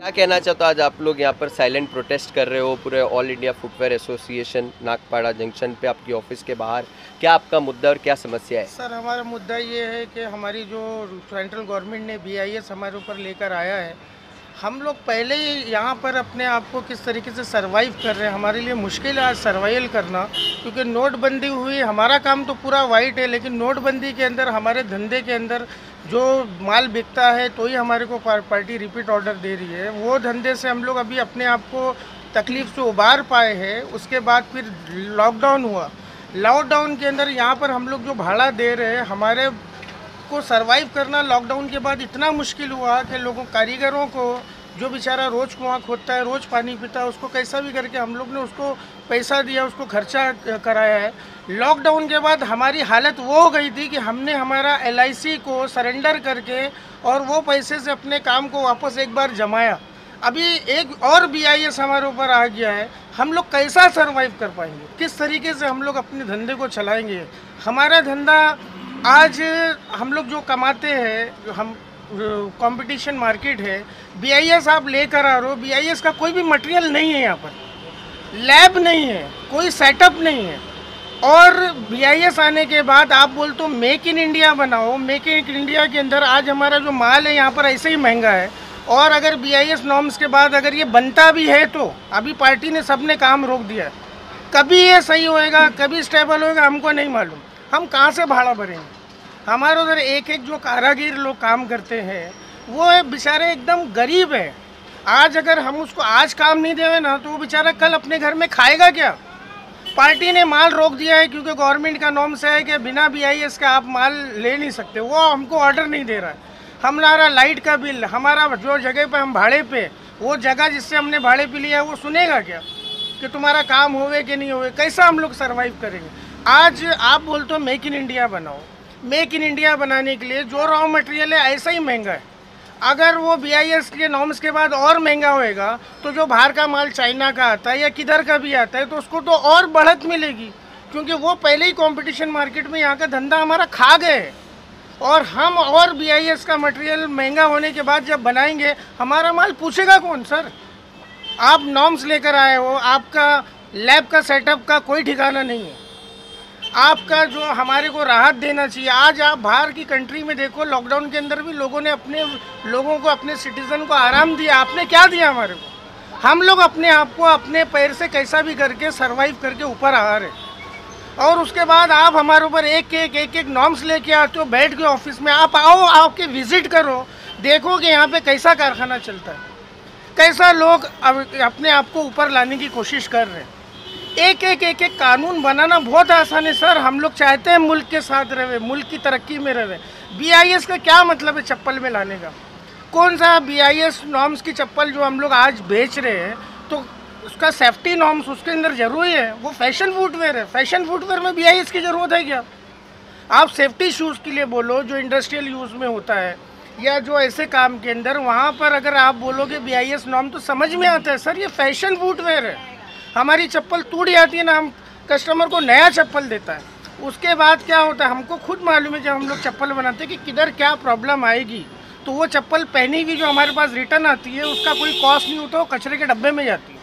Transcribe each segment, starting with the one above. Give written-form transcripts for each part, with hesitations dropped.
क्या कहना चाहते हो, आज आप लोग यहाँ पर साइलेंट प्रोटेस्ट कर रहे हो पूरे all India footwear association Nagpada junction पे आपकी ऑफिस के बाहर, क्या आपका मुद्दा और क्या समस्या है? सर हमारा मुद्दा ये है कि हमारी जो सेंट्रल गवर्नमेंट ने BIS हमारे ऊपर लेकर आया है, हम लोग पहले ही यहाँ पर अपने आप को किस तरीके से सरवाइव कर रहे हैं। हमारे लिए मुश्किल है आज सर्वाइवल करना, क्योंकि नोटबंदी हुई। हमारा काम तो पूरा वाइट है, लेकिन नोटबंदी के अंदर हमारे धंधे के अंदर जो माल बिकता है तो ही हमारे को पार्टी रिपीट ऑर्डर दे रही है। वो धंधे से हम लोग अभी अपने आप को तकलीफ़ से उबार पाए हैं। उसके बाद फिर लॉकडाउन हुआ। लॉकडाउन के अंदर यहाँ पर हम लोग जो भाड़ा दे रहे हैं, हमारे को सरवाइव करना लॉकडाउन के बाद इतना मुश्किल हुआ कि लोगों कारीगरों को, जो बेचारा रोज़ कुआं खोदता है, रोज़ पानी पीता है, उसको कैसा भी करके हम लोग ने उसको पैसा दिया, उसको खर्चा कराया है। लॉकडाउन के बाद हमारी हालत वो हो गई थी कि हमने हमारा LIC को सरेंडर करके और वो पैसे से अपने काम को वापस एक बार जमाया। अभी एक और BIS हमारे ऊपर आ गया है। हम लोग कैसा सरवाइव कर पाएंगे? किस तरीके से हम लोग अपने धंधे को चलाएंगे? हमारा धंधा आज हम लोग जो कमाते हैं, हम कंपटीशन मार्केट है, BIS आप लेकर आ रहे हो, BIS का कोई भी मटेरियल नहीं है, यहाँ पर लैब नहीं है, कोई सेटअप नहीं है। और BIS आने के बाद आप बोलते हो मेक इन इंडिया बनाओ। मेक इन इंडिया के अंदर आज हमारा जो माल है यहाँ पर ऐसे ही महंगा है। और अगर BIS नॉर्म्स के बाद अगर ये बनता भी है तो अभी पार्टी ने सबने काम रोक दिया है। कभी ये सही होएगा, कभी स्टेबल होएगा, हमको नहीं मालूम। हम कहाँ से भाड़ा भरेंगे? हमारे उधर एक एक जो कारागिर लोग काम करते हैं, वो बेचारे एकदम गरीब है। आज अगर हम उसको आज काम नहीं देवे ना, तो वो बेचारा कल अपने घर में खाएगा क्या? पार्टी ने माल रोक दिया है, क्योंकि गवर्नमेंट का नॉर्म्स है कि बिना BIS का आप माल ले नहीं सकते। वो हमको ऑर्डर नहीं दे रहा है। हमारा लाइट का बिल, हमारा जो जगह पे हम भाड़े पे, वो जगह जिससे हमने भाड़े पे लिया है, वो सुनेगा क्या कि तुम्हारा काम होवे कि नहीं होवे? कैसा हम लोग सर्वाइव करेंगे? आज आप बोलते हो मेक इन इंडिया बनाओ। मेक इन इंडिया बनाने के लिए जो रॉ मटेरियल है ऐसा ही महंगा है। अगर वो BIS के नॉर्म्स के बाद और महंगा होएगा, तो जो बाहर का माल चाइना का आता है या किधर का भी आता है, तो उसको तो और बढ़त मिलेगी, क्योंकि वो पहले ही कंपटीशन मार्केट में यहाँ का धंधा हमारा खा गए। और हम और BIS का मटेरियल महंगा होने के बाद जब बनाएंगे, हमारा माल पूछेगा कौन? सर आप नॉर्म्स लेकर आए हो, आपका लैब का सेटअप का कोई ठिकाना नहीं है। आपका जो हमारे को राहत देना चाहिए। आज आप बाहर की कंट्री में देखो, लॉकडाउन के अंदर भी लोगों ने अपने लोगों को, अपने सिटीजन को आराम दिया। आपने क्या दिया हमारे को? हम लोग अपने आप को अपने पैर से कैसा भी करके सरवाइव करके ऊपर आ रहे, और उसके बाद आप हमारे ऊपर एक एक नॉर्म्स लेके आते हो। बैठ के ऑफिस में आप आओ, आपके विजिट करो, देखो कि यहाँ पे कैसा कारखाना चलता है, कैसा लोग अपने आप को ऊपर लाने की कोशिश कर रहे हैं। एक एक कानून बनाना बहुत आसान है सर। हम लोग चाहते हैं मुल्क के साथ रहे, मुल्क की तरक्की में रहे। BIS का क्या मतलब है चप्पल में लाने का? कौन सा BIS नॉर्म्स की चप्पल जो हम लोग आज बेच रहे हैं, तो उसका सेफ्टी नॉर्म्स उसके अंदर जरूरी है। वो फैशन फुटवेयर है, फैशन फुटवेयर में BIS की ज़रूरत है क्या? आप सेफ्टी शूज़ के लिए बोलो जो इंडस्ट्रियल यूज़ में होता है, या जो ऐसे काम के अंदर, वहाँ पर अगर आप बोलोगे BIS नॉर्म, तो समझ में आता है सर ये फैशन फुटवेयर है। हमारी चप्पल टूट जाती है ना, हम कस्टमर को नया चप्पल देता है। उसके बाद क्या होता है, हमको खुद मालूम है जब हम लोग चप्पल बनाते हैं कि किधर क्या प्रॉब्लम आएगी। तो वो चप्पल पहनी हुई जो हमारे पास रिटर्न आती है, उसका कोई कॉस्ट नहीं होता, वो कचरे के डब्बे में जाती है।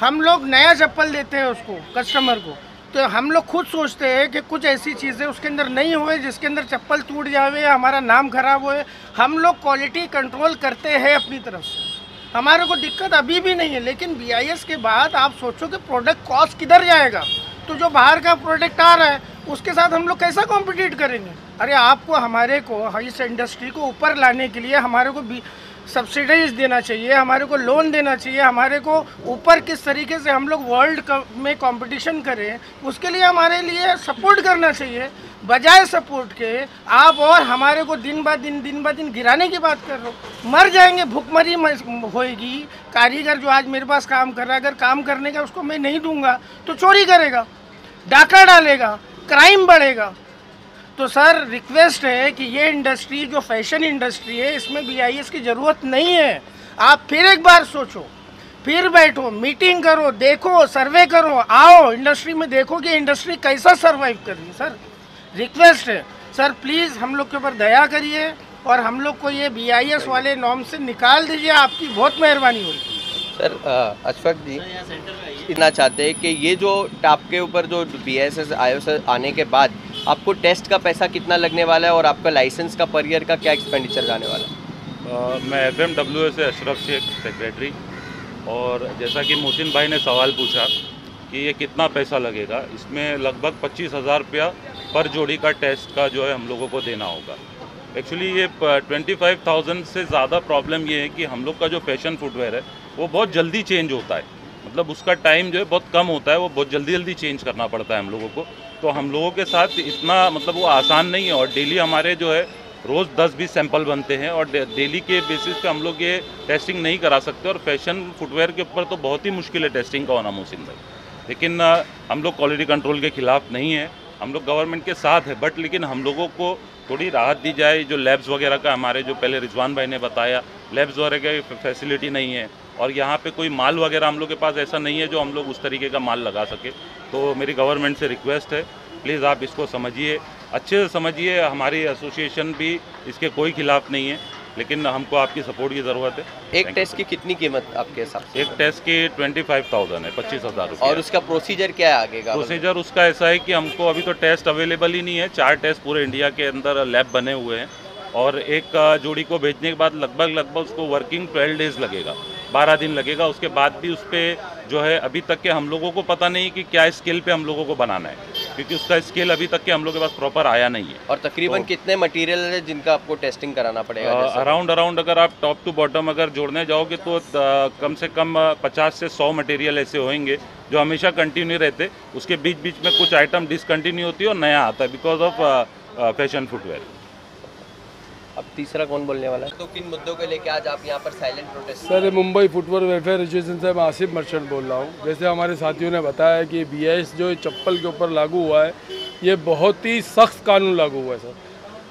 हम लोग नया चप्पल देते हैं उसको, कस्टमर को। तो हम लोग खुद सोचते हैं कि कुछ ऐसी चीज़ें उसके अंदर नहीं हुए जिसके अंदर चप्पल टूट जावे, हमारा नाम खराब होए। हम लोग क्वालिटी कंट्रोल करते हैं अपनी तरफ से, हमारे को दिक्कत अभी भी नहीं है। लेकिन BIS के बाद आप सोचो कि प्रोडक्ट कॉस्ट किधर जाएगा? तो जो बाहर का प्रोडक्ट आ रहा है उसके साथ हम लोग कैसा कॉम्पिटिट करेंगे? अरे आपको, हमारे को इस इंडस्ट्री को ऊपर लाने के लिए हमारे को भी सब्सिडाइज देना चाहिए, हमारे को लोन देना चाहिए, हमारे को ऊपर किस तरीके से हम लोग वर्ल्ड में कंपटीशन करें, उसके लिए हमारे लिए सपोर्ट करना चाहिए। बजाय सपोर्ट के आप और हमारे को दिन ब दिन गिराने की बात कर रहे हो। मर जाएंगे, भूखमरी होएगी। कारीगर जो आज मेरे पास काम कर रहा है, अगर काम करने का उसको मैं नहीं दूंगा तो चोरी करेगा, डाका डालेगा, क्राइम बढ़ेगा। तो सर रिक्वेस्ट है कि ये इंडस्ट्री जो फैशन इंडस्ट्री है, इसमें BIS की ज़रूरत नहीं है। आप फिर एक बार सोचो, फिर बैठो, मीटिंग करो, देखो, सर्वे करो, आओ इंडस्ट्री में, देखो कि इंडस्ट्री कैसा सर्वाइव कर रही है। सर रिक्वेस्ट है सर, प्लीज़ हम लोग के ऊपर दया करिए और हम लोग को ये BIS वाले नॉर्म से निकाल दीजिए, आपकी बहुत मेहरबानी होगी। सर अशफाक जी इतना चाहते हैं कि ये जो आपके ऊपर जो BIS IOS आने के बाद आपको टेस्ट का पैसा कितना लगने वाला है और आपका लाइसेंस का पर ईयर का क्या एक्सपेंडिचर जाने वाला है? मैं FMWA से अशरफ शेख सेक्रेटरी। और जैसा कि मोहसिन भाई ने सवाल पूछा कि ये कितना पैसा लगेगा, इसमें लगभग 25,000 रुपया पर जोड़ी का टेस्ट का जो है हम लोगों को देना होगा। एक्चुअली ये 25,000 से ज़्यादा प्रॉब्लम ये है कि हम लोग का जो फैशन फुटवेयर है वो बहुत जल्दी चेंज होता है, मतलब उसका टाइम जो है बहुत कम होता है, वो बहुत जल्दी चेंज करना पड़ता है हम लोगों को। तो हम लोगों के साथ इतना मतलब वो आसान नहीं है। और डेली हमारे जो है रोज़ 10-20 सैंपल बनते हैं और डेली के बेसिस पे हम लोग ये टेस्टिंग नहीं करा सकते। और फैशन फुटवेयर के ऊपर तो बहुत ही मुश्किल है टेस्टिंग का होना मोहसिन भाई। लेकिन हम लोग क्वालिटी कंट्रोल के खिलाफ नहीं है, हम लोग गवर्नमेंट के साथ है, बट लेकिन हम लोगों को थोड़ी राहत दी जाए। जो लैब्स वगैरह का हमारे जो पहले रिजवान भाई ने बताया, लैब्स वगैरह की फैसिलिटी नहीं है और यहाँ पे कोई माल वगैरह हम लोग के पास ऐसा नहीं है जो हम लोग उस तरीके का माल लगा सके। तो मेरी गवर्नमेंट से रिक्वेस्ट है, प्लीज़ आप इसको समझिए, अच्छे से समझिए। हमारी एसोसिएशन भी इसके कोई खिलाफ नहीं है, लेकिन हमको आपकी सपोर्ट की ज़रूरत है। एक टेस्ट की कितनी कीमत आपके हिसाब से? एक टेस्ट की 25,000 है, 25,000 रुपये। और उसका प्रोसीजर क्या है आगे का? प्रोसीजर उसका ऐसा है कि हमको अभी तो टेस्ट अवेलेबल ही नहीं है। 4 टेस्ट पूरे इंडिया के अंदर लैब बने हुए हैं और एक जोड़ी को भेजने के बाद लगभग उसको वर्किंग 12 डेज़ लगेगा, 12 दिन लगेगा। उसके बाद भी उस पर जो है अभी तक के हम लोगों को पता नहीं कि क्या स्केल पे हम लोगों को बनाना है, क्योंकि उसका स्केल अभी तक के हम लोग के पास प्रॉपर आया नहीं है। और तकरीबन कितने मटेरियल है जिनका आपको टेस्टिंग कराना पड़ेगा? अराउंड अगर आप टॉप टू बॉटम अगर जोड़ने जाओगे तो कम से कम 50 से 100 मटेरियल ऐसे होंगे जो हमेशा कंटिन्यू रहते। उसके बीच बीच में कुछ आइटम डिसकंटिन्यू होती है और नया आता है बिकॉज ऑफ फैशन फुटवेयर। अब तीसरा कौन बोलने वाला है? तो किन मुद्दों को लेकर आज आप यहाँ पर silent protest? Sir, Mumbai footwear welfare association से मैं आसिफ मर्चेंट बोल रहा हूँ। जैसे हमारे साथियों ने बताया कि BIS जो चप्पल के ऊपर लागू हुआ है, ये बहुत ही सख्त कानून लागू हुआ है सर।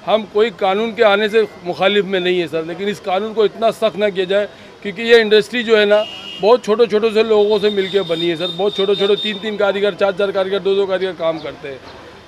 हम कोई कानून के आने से मुखालिफ में नहीं है सर, लेकिन इस कानून को इतना सख्त ना किया जाए, क्योंकि ये इंडस्ट्री जो है ना बहुत छोटे से लोगों से मिलकर बनी है सर। बहुत छोटे 3-3 कारीगर, 4-4 कारीगर, 2-2 कारीगर काम करते हैं।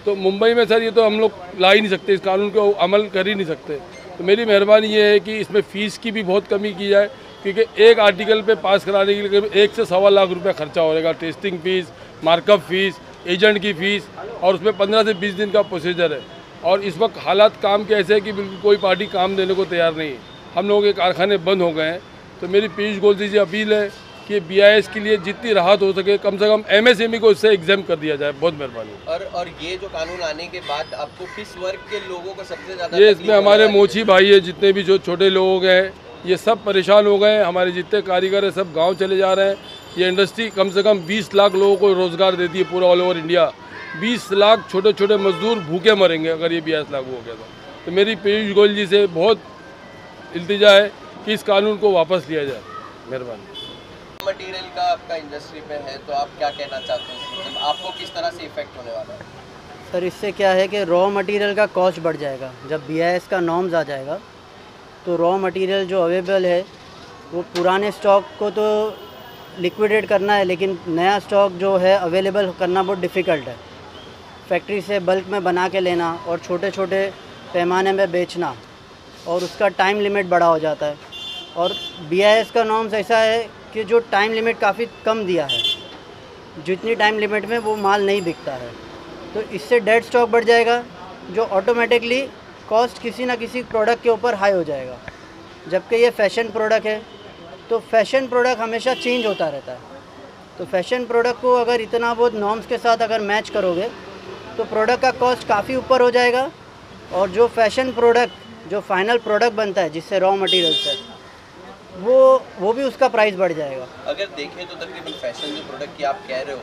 तो मुंबई में सर ये तो हम लोग ला ही नहीं सकते, इस कानून को अमल कर ही नहीं सकते। तो मेरी मेहरबानी ये है कि इसमें फ़ीस की भी बहुत कमी की जाए, क्योंकि एक आर्टिकल पे पास कराने के लिए 1 से सवा लाख रुपया खर्चा होगा। Testing fees, markup fees, agent की फ़ीस, और उसमें 15 से 20 दिन का प्रोसीजर है। और इस वक्त हालात काम के ऐसे है कि बिल्कुल कोई पार्टी काम देने को तैयार नहीं है। हम लोगों के कारखाने बंद हो गए हैं। तो मेरी पीयूष गोयल जी से अपील है कि BIS के लिए जितनी राहत हो सके कम से कम MSME को इससे एग्जाम कर दिया जाए। बहुत मेहरबानी। और ये जो कानून आने के बाद आपको किस वर्ग के लोगों को सबसे ज़्यादा? ये इसमें हमारे मोची भाई है, जितने भी जो छोटे लोग हैं, ये सब परेशान हो गए हैं। हमारे जितने कारीगर हैं सब गांव चले जा रहे हैं। ये इंडस्ट्री कम से कम 20 लाख लोगों को रोज़गार देती है पूरा ऑल ओवर इंडिया। 20 लाख छोटे मजदूर भूखे मरेंगे अगर ये BIS लागू हो गया तो मेरी पीयूष गोयल जी से बहुत इल्तिजा है कि इस कानून को वापस लिया जाए। मेहरबानी। मटेरियल का आपका इंडस्ट्री पे है तो आप क्या कहना चाहते हैं? मतलब आपको किस तरह से इफेक्ट होने वाला है? सर, इससे क्या है कि रॉ मटेरियल का कॉस्ट बढ़ जाएगा। जब BIS का नॉर्म्स आ जाएगा तो रॉ मटेरियल जो अवेलेबल है वो पुराने स्टॉक को तो लिक्विडेट करना है, लेकिन नया स्टॉक जो है अवेलेबल करना बहुत डिफ़िकल्ट है। फैक्ट्री से बल्क में बना के लेना और छोटे पैमाने में बेचना, और उसका टाइम लिमिट बड़ा हो जाता है। और BIS का नॉर्म्स ऐसा है कि जो टाइम लिमिट काफ़ी कम दिया है, जितनी टाइम लिमिट में वो माल नहीं बिकता है। तो इससे डेड स्टॉक बढ़ जाएगा, जो ऑटोमेटिकली कॉस्ट किसी ना किसी प्रोडक्ट के ऊपर हाई हो जाएगा। जबकि ये फैशन प्रोडक्ट है, तो फैशन प्रोडक्ट हमेशा चेंज होता रहता है। तो फैशन प्रोडक्ट को अगर इतना बहुत नॉर्म्स के साथ अगर मैच करोगे तो प्रोडक्ट का कॉस्ट काफ़ी ऊपर हो जाएगा, और जो फैशन प्रोडक्ट जो फाइनल प्रोडक्ट बनता है जिससे रॉ मटेरियल से वो भी उसका प्राइस बढ़ जाएगा। अगर देखें तो तकरीबन फैशन जो प्रोडक्ट की आप कह रहे हो,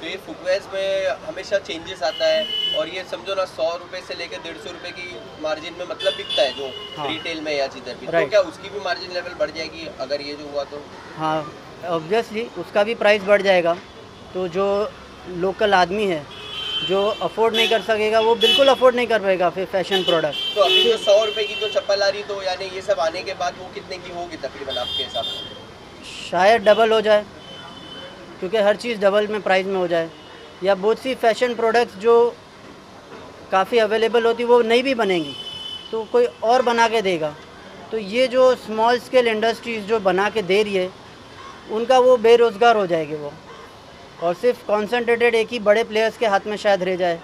तो ये फुटवेयर्स में हमेशा चेंजेस आता है, और ये समझो ना 100 रुपये से लेकर 150 रुपये की मार्जिन में मतलब बिकता है जो रिटेल में या जिधर भी। तो क्या उसकी भी मार्जिन लेवल बढ़ जाएगी अगर ये जो हुआ तो? हाँ, ऑब्वियसली उसका भी प्राइस बढ़ जाएगा। तो जो लोकल आदमी है जो अफोर्ड नहीं कर सकेगा वो बिल्कुल अफोर्ड नहीं कर पाएगा फिर फैशन प्रोडक्ट। तो अभी जो 100 रुपये की जो चप्पल आ रही, तो यानी ये सब आने के बाद वो कितने की होगी तकरीबन आपके हिसाब से? शायद डबल हो जाए, क्योंकि हर चीज़ डबल में प्राइस में हो जाए। या बहुत सी फैशन प्रोडक्ट्स जो काफ़ी अवेलेबल होती वो नहीं भी बनेंगी, तो कोई और बना के देगा। तो ये जो स्मॉल स्केल इंडस्ट्रीज़ जो बना के दे रही है उनका वो बेरोज़गार हो जाएंगे वो, और सिर्फ कॉन्सेंट्रेटेड एक ही बड़े प्लेयर्स के हाथ में शायद रह जाए।